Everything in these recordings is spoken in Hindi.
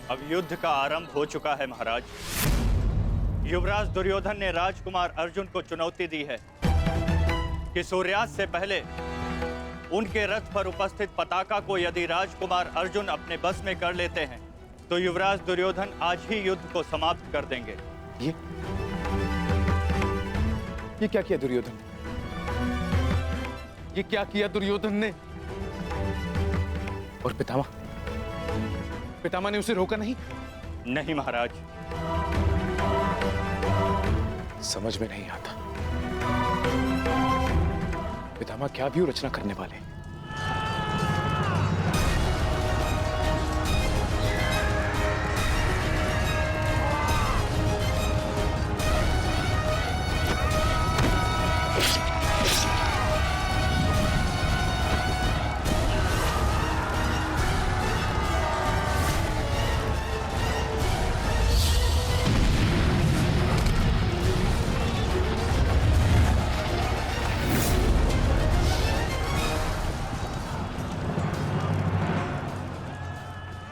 अब युद्ध का आरंभ हो चुका है महाराज। युवराज दुर्योधन ने राजकुमार अर्जुन को चुनौती दी है कि सूर्यास्त से पहले उनके रथ पर उपस्थित पताका को यदि राजकुमार अर्जुन अपने बस में कर लेते हैं तो युवराज दुर्योधन आज ही युद्ध को समाप्त कर देंगे। ये क्या किया दुर्योधन? ये क्या किया दुर्योधन ने? और पितामह ने उसे रोका नहीं? नहीं महाराज। समझ में नहीं आता पितामह क्या भी रचना करने वाले।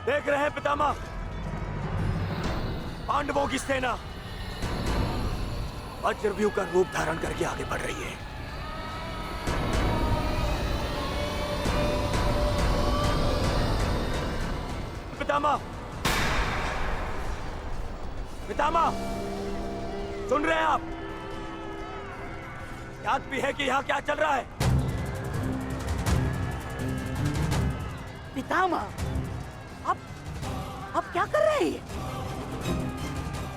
देख रहे हैं पितामह, पांडवों की सेना वज्रव्यूह का रूप धारण करके आगे बढ़ रही है। पितामह, पितामह, सुन रहे हैं आप? याद भी है कि यहां क्या चल रहा है? पितामह, आप क्या कर रहे हैं?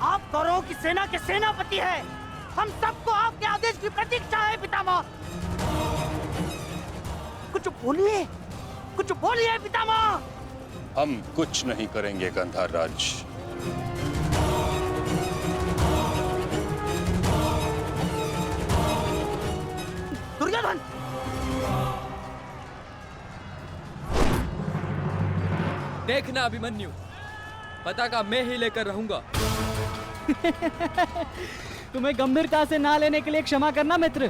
आप कौरवों की सेना के सेनापति हैं। हम सबको आपके आदेश की प्रतीक्षा है पितामह। कुछ बोलिए पितामह। हम कुछ नहीं करेंगे गंधार राज। दुर्योधन, देखना अभिमन्यु, पताका मैं ही लेकर रहूंगा। तुम्हें गंभीरता से ना लेने के लिए क्षमा करना मित्र,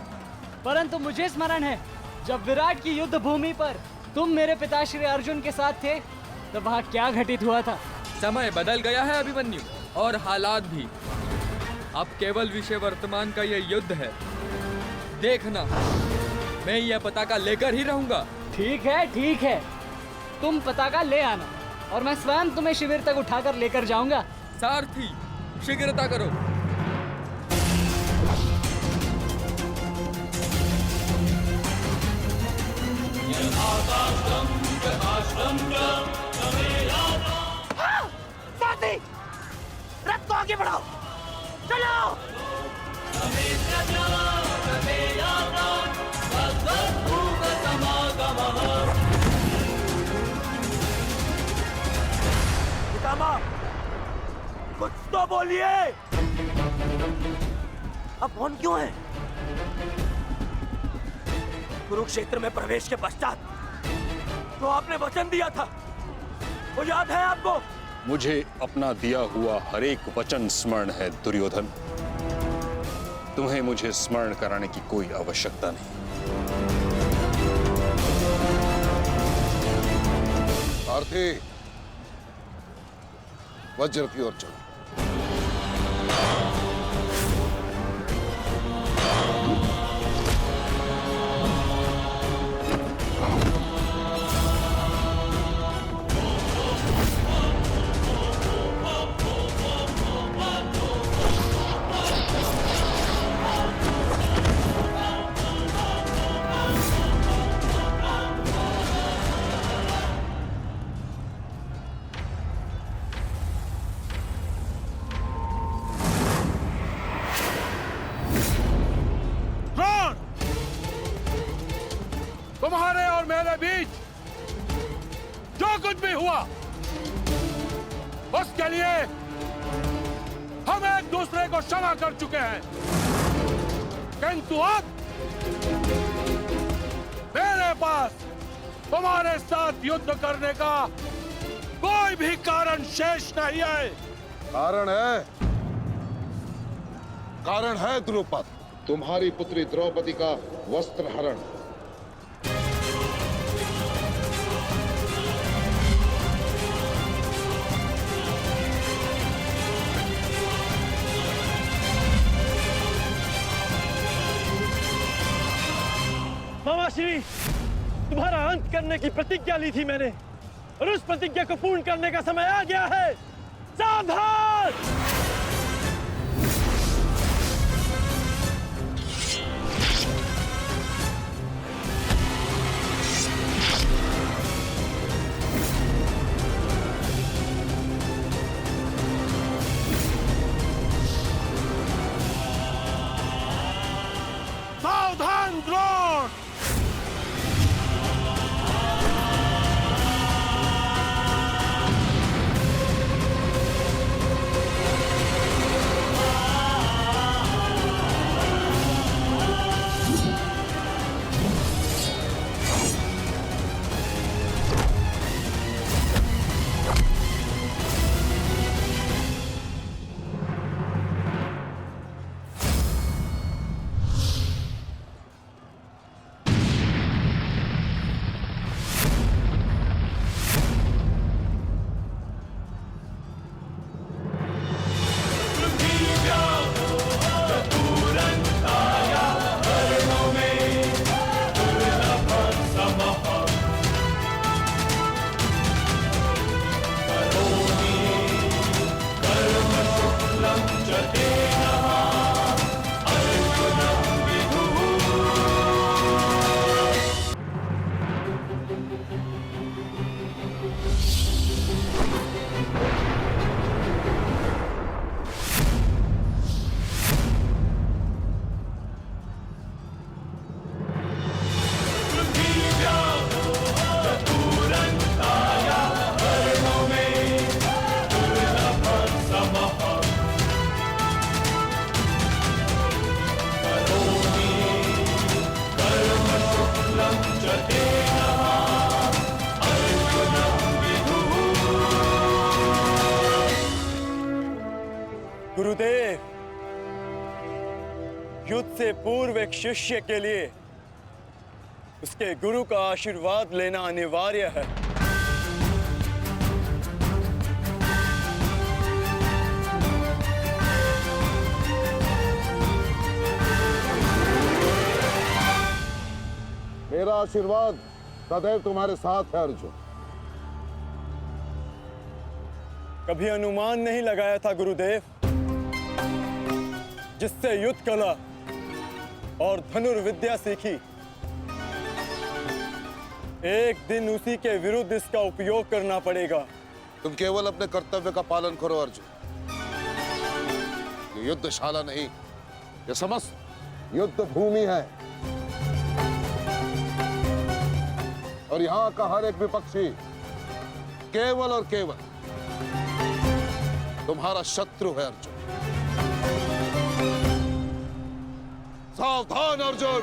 परंतु मुझे स्मरण है जब विराट की युद्ध भूमि पर तुम मेरे पिताश्री अर्जुन के साथ थे तो वहाँ क्या घटित हुआ था। समय बदल गया है अभिमन्यु, और हालात भी। अब केवल विषय वर्तमान का ये युद्ध है। देखना, मैं यह पताका लेकर ही रहूंगा। ठीक है, तुम पताका ले आना और मैं स्वयं तुम्हें शिविर तक उठाकर लेकर जाऊंगा। सारथी, शीघ्रता करो। सारथी, रथ को आगे बढ़ाओ, चलो। पितामह, कुछ तो बोलिए। अब मौन क्यों है? कुरुक्षेत्र में प्रवेश के पश्चात तो आपने वचन दिया था, वो याद है आपको? मुझे अपना दिया हुआ हर एक वचन स्मरण है दुर्योधन। तुम्हें मुझे स्मरण कराने की कोई आवश्यकता नहीं। सारथी, वज्र की ओर चलो। तुम्हारे और मेरे बीच जो कुछ भी हुआ उसके लिए हम एक दूसरे को क्षमा कर चुके हैं, किंतु अब मेरे पास तुम्हारे साथ युद्ध करने का कोई भी कारण शेष नहीं है। कारण है द्रुपद, तुम्हारी पुत्री द्रौपदी का वस्त्र हरण। पिताश्री, तुम्हारा अंत करने की प्रतिज्ञा ली थी मैंने, और उस प्रतिज्ञा को पूर्ण करने का समय आ गया है। सावधान! सावधान द्रोण! गुरुदेव, युद्ध से पूर्व एक शिष्य के लिए उसके गुरु का आशीर्वाद लेना अनिवार्य है। मेरा आशीर्वाद सदैव तुम्हारे साथ है अर्जुन। कभी अनुमान नहीं लगाया था गुरुदेव, जिससे युद्ध कला और धनुर्विद्या सीखी, एक दिन उसी के विरुद्ध इसका उपयोग करना पड़ेगा। तुम केवल अपने कर्तव्य का पालन करो अर्जुन। ये युद्धशाला नहीं, ये समस्त युद्ध भूमि है, और यहाँ का हर एक विपक्षी केवल और केवल तुम्हारा शत्रु है अर्जुन। सावधान अर्जुन!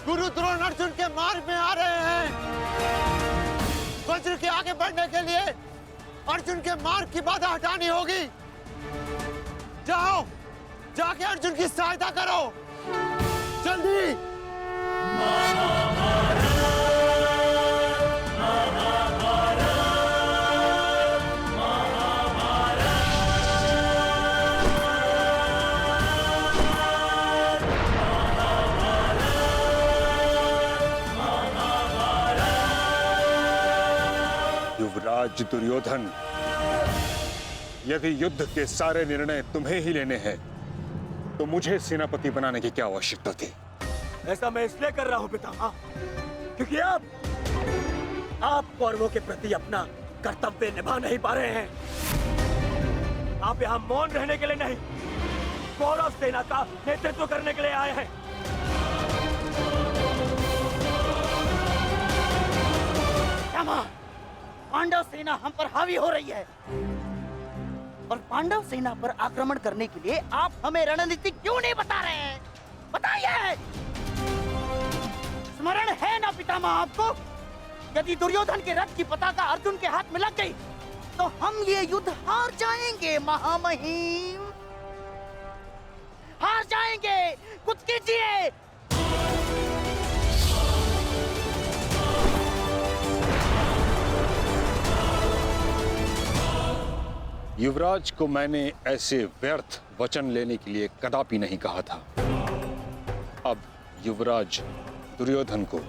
गुरु द्रोण अर्जुन के मार्ग में आ रहे हैं। वज्र के आगे बढ़ने के लिए अर्जुन के मार्ग की बाधा हटानी होगी। जाओ, जाके अर्जुन की सहायता करो, जल्दी। युवराज दुर्योधन, यदि युद्ध के सारे निर्णय तुम्हें ही लेने हैं तो मुझे सेनापति बनाने की क्या आवश्यकता थी? ऐसा मैं इसलिए कर रहा हूं पितामह, क्योंकि आप कौरवों के प्रति अपना कर्तव्य निभा नहीं पा रहे हैं। आप यहाँ मौन रहने के लिए नहीं, कौरव सेना का नेतृत्व करने के लिए आए हैं। पांडव सेना हम पर हावी हो रही है, और पांडव सेना पर आक्रमण करने के लिए आप हमें रणनीति क्यों नहीं बता रहे हैं? बताइए। स्मरण है ना पितामह आपको? यदि दुर्योधन के रथ की पताका अर्जुन के हाथ में लग गई तो हम ये युद्ध हार जाएंगे महामहिम, हार जाएंगे। कुछ कीजिए। युवराज को मैंने ऐसे व्यर्थ वचन लेने के लिए कदापि नहीं कहा था। अब युवराज दुर्योधन को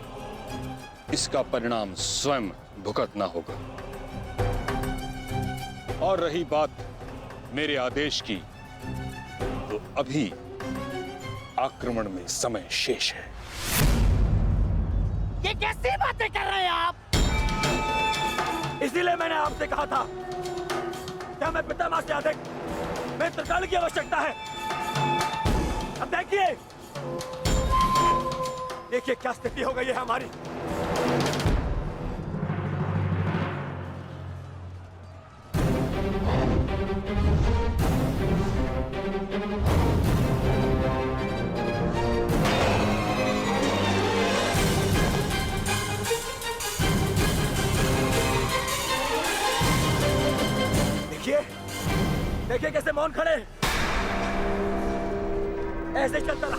इसका परिणाम स्वयं भुगतना होगा। और रही बात मेरे आदेश की, तो अभी आक्रमण में समय शेष है। ये कैसी बातें कर रहे हैं आप? इसीलिए मैंने आपसे कहा था क्या मैं पितामह से अधिक मित्रगण की आवश्यकता है। अब देखिए, देखिए क्या स्थिति हो गई है हमारी। देखिए कैसे मौन खड़े, ऐसे चलता रहा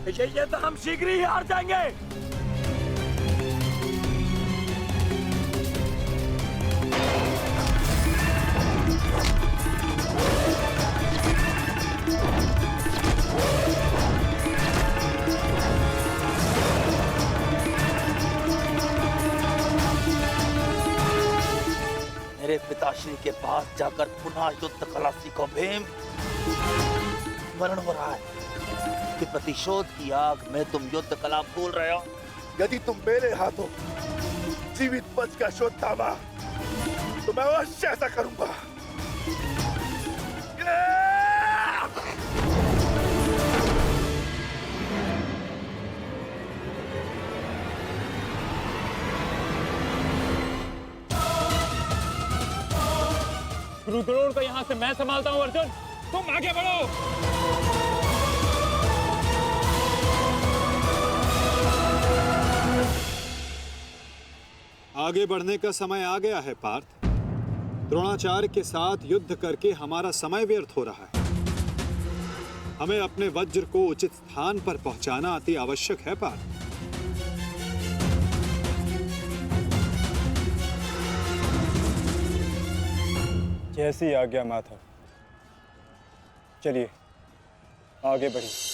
ये तो हम शीघ्र ही हार जाएंगे। मेरे पिताश्री के पास जाकर पुनः युद्ध कला सीखो भीम। स्मरण हो रहा है कि प्रतिशोध की आग में तुम युद्ध कला भूल रहे हो। यदि तुम मेरे हाथों जीवित बच का शोध थामा तो मैं अवश्य ऐसा करूंगा। गुरु द्रोण को यहाँ से मैं संभालता हूँ। अर्जुन तुम आगे बढ़ो। आगे बढ़ने का समय आ गया है पार्थ। द्रोणाचार्य के साथ युद्ध करके हमारा समय व्यर्थ हो रहा है। हमें अपने वज्र को उचित स्थान पर पहुंचाना अति आवश्यक है पार्थ। जैसी आज्ञा माता। चलिए आगे बढ़िए।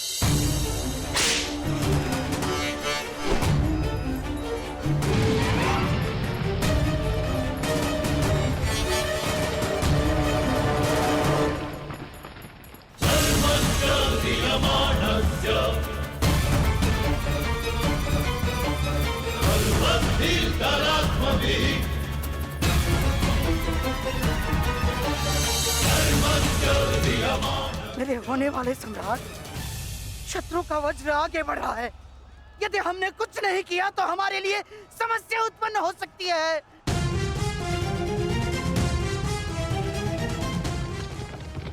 मेरे होने वाले सम्राट, शत्रु का वज्र आगे बढ़ रहा है। यदि हमने कुछ नहीं किया तो हमारे लिए समस्या उत्पन्न हो सकती है।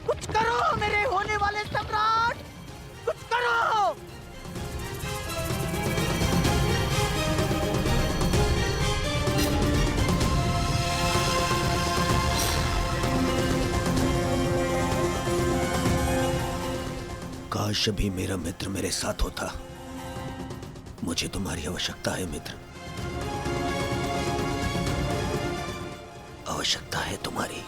कुछ करो मेरे होने वाले सम्राट, कुछ करो। काश भी मेरा मित्र मेरे साथ होता। मुझे तुम्हारी आवश्यकता है मित्र, आवश्यकता है तुम्हारी।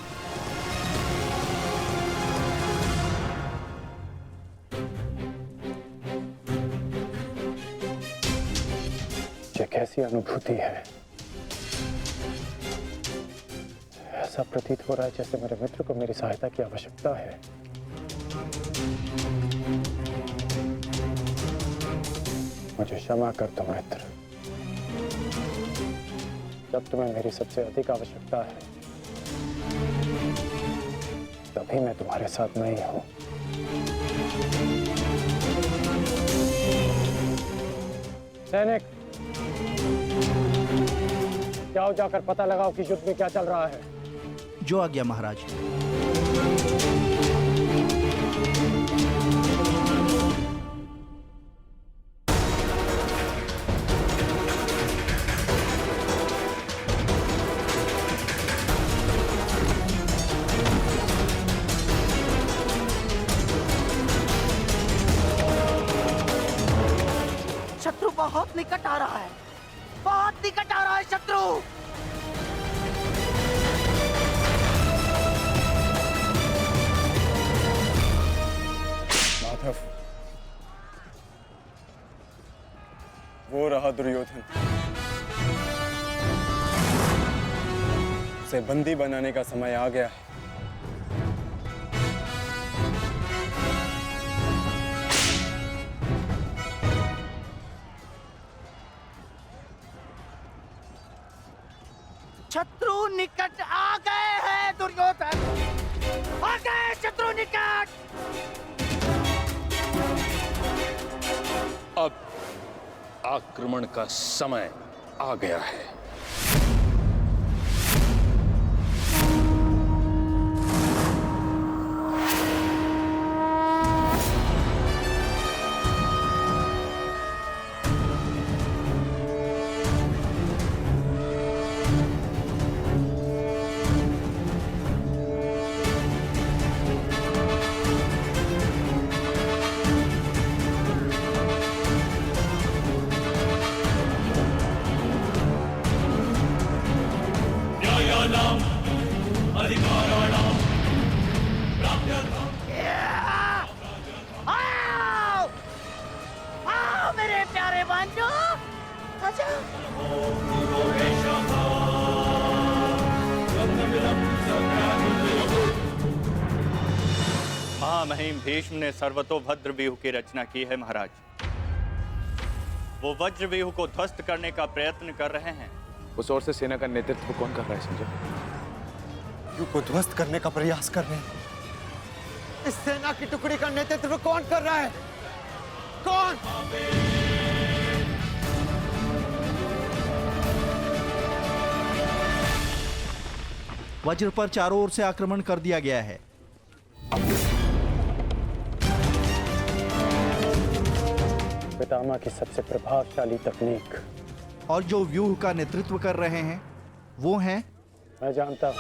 ये कैसी अनुभूति है। ऐसा प्रतीत हो रहा है जैसे मेरे मित्र को मेरी सहायता की आवश्यकता है। मुझे क्षमा कर दो मित्र। जब तुम्हें मेरी सबसे अधिक आवश्यकता है तभी मैं तुम्हारे साथ नहीं हूं। सैनिक, जाओ जाकर पता लगाओ कि युद्ध में क्या चल रहा है। जो आज्ञा महाराज। बहुत निकट आ रहा है, बहुत निकट आ रहा है शत्रु। माधव, वो रहा दुर्योधन। उसे बंदी बनाने का समय आ गया है। शत्रु निकट आ गए हैं दुर्योधन, आ गए शत्रु निकट। अब आक्रमण का समय आ गया है। आओ, आओ मेरे प्यारे बंधु, आजा। महामहिम भीष्म ने सर्वतोभद्र व्यूह की रचना की है महाराज। वो वज्र व्यूह को ध्वस्त करने का प्रयत्न कर रहे हैं। उस ओर से सेना का नेतृत्व कौन कर रहा है संजय? युग को ध्वस्त करने का प्रयास कर रहे हैं। इस सेना की टुकड़ी का नेतृत्व कौन कर रहा है? कौन? वज्र पर चारों ओर से आक्रमण कर दिया गया है। पितामह की सबसे प्रभावशाली तकनीक। और जो व्यूह का नेतृत्व कर रहे हैं वो हैं, मैं जानता हूं।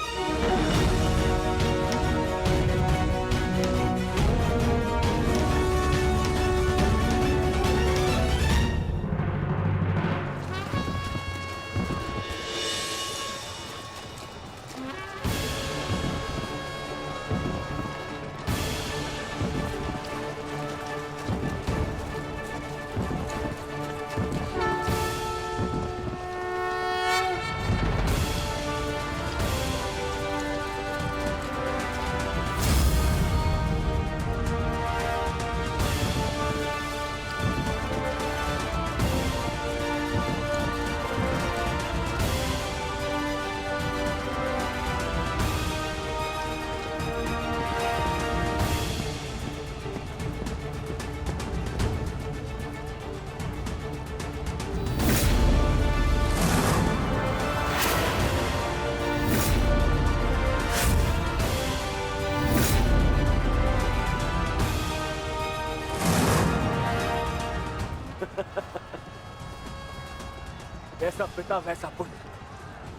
जैसा पिता वैसा पुत्र।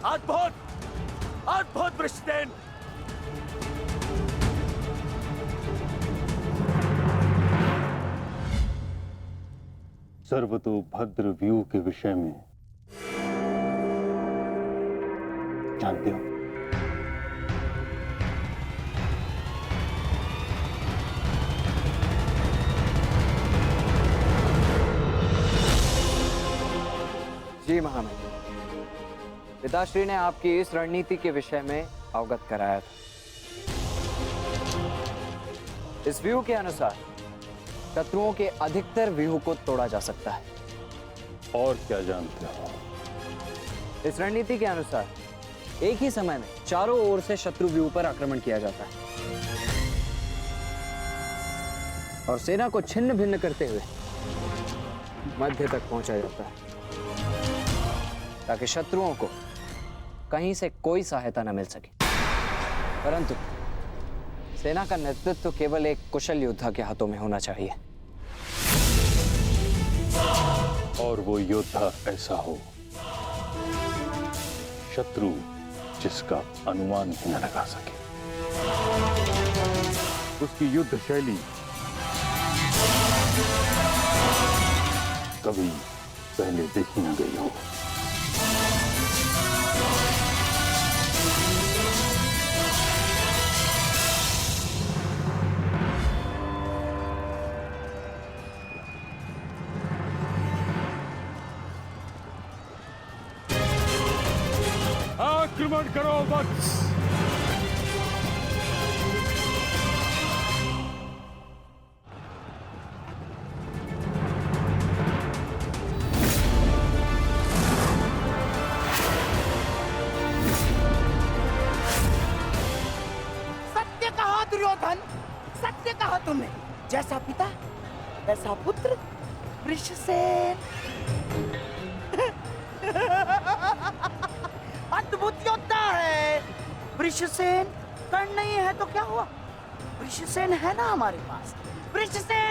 अद्भुत, अद्भुत वृषसेन। सर्वतोभद्र व्यूह के विषय में जानते हो? जी महामहिम, पिताश्री ने आपकी इस रणनीति के विषय में अवगत कराया था। इस व्यूह के अनुसार शत्रुओं के अधिकतर व्यूह को तोड़ा जा सकता है। और क्या जानते हो? इस रणनीति के अनुसार एक ही समय में चारों ओर से शत्रु व्यूह पर आक्रमण किया जाता है और सेना को छिन्न भिन्न करते हुए मध्य तक पहुंचा जाता है ताकि शत्रुओं को कहीं से कोई सहायता न मिल सके। परंतु सेना का नेतृत्व केवल एक कुशल योद्धा के हाथों में होना चाहिए। और वो योद्धा ऐसा हो शत्रु जिसका अनुमान भी न लगा सके। उसकी युद्ध शैली कभी पहले देखी न गई हो। आक्रमण करो वत्स। सत्य कहा दुर्योधन, सत्य कहा तुमने। जैसा पिता वैसा पुत्र वृषसेन। अद्भुत योद्धा है वृषसेन। कर्ण नहीं है तो क्या हुआ, वृषसेन है ना हमारे पास। वृषसेन